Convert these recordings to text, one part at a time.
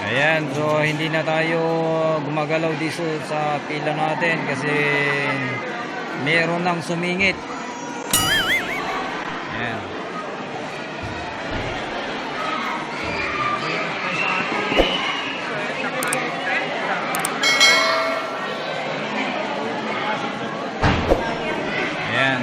Ayan, so hindi na tayo gumagalaw dito sa pila natin kasi meron nang sumingit. Ayan. Ayan.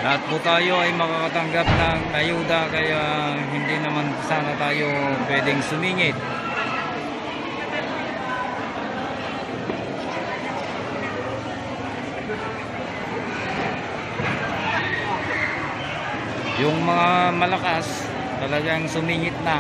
Lahat po tayo ay makakatanggap ng ayuda kaya hindi naman sana tayo pwedeng sumingit. Yung mga malakas talagang sumingit na.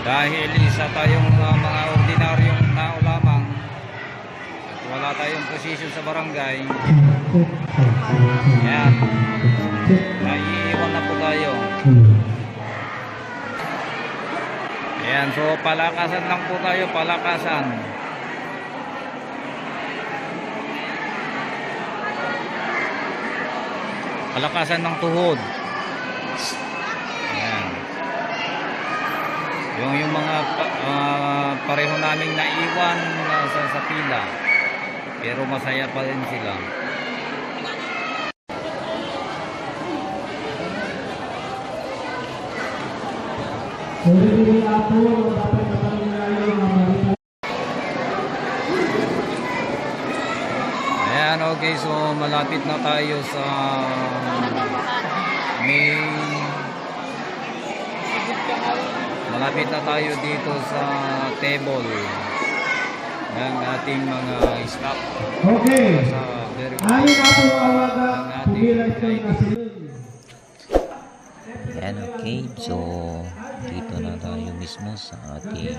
Dahil isa tayong mga ordinaryong tao lamang at wala tayong posisyon sa barangay, ayan, naiiwan na po tayo. Ayan, so palakasan lang po tayo, palakasan. Palakasan ng tuhod. Yung mga pareho naming naiwan sa pila, pero masaya pa rin sila. Ayan, okay, so malapit na tayo sa malapit na tayo dito sa table ng ating mga staff. Okay. Ayon na po awaga, pumilang ito yung Ayan, okay. So, dito na tayo mismo sa ating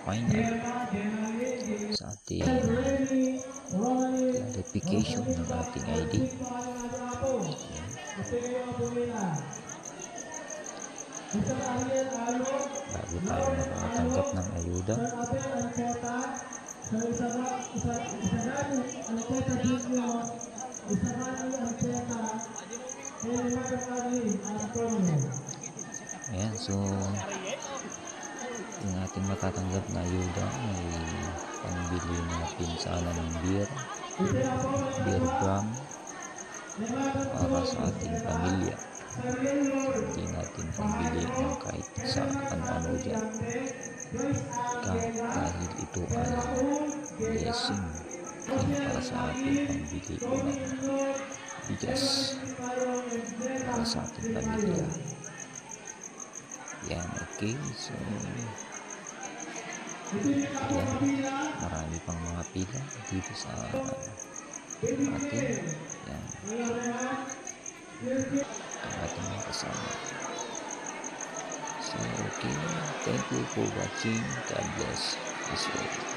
final. Sa ating clarification ng ating ID. Bago tayo makatanggap ng ayuda. Ayan, so yung ating matatanggap na ayuda ay pangbili natin sana ng beer drum para sa ating pamilya. Hindi natin pambili ng kahit sa ano-ano dyan dahil ito ay blessing para sa ating pambili ng bigas para sa ating pamilya. Yan, okay. So yan, marami pang mga pila dito sa ating yan ang ating mga kasama. So okay, thank you for watching. God bless this world.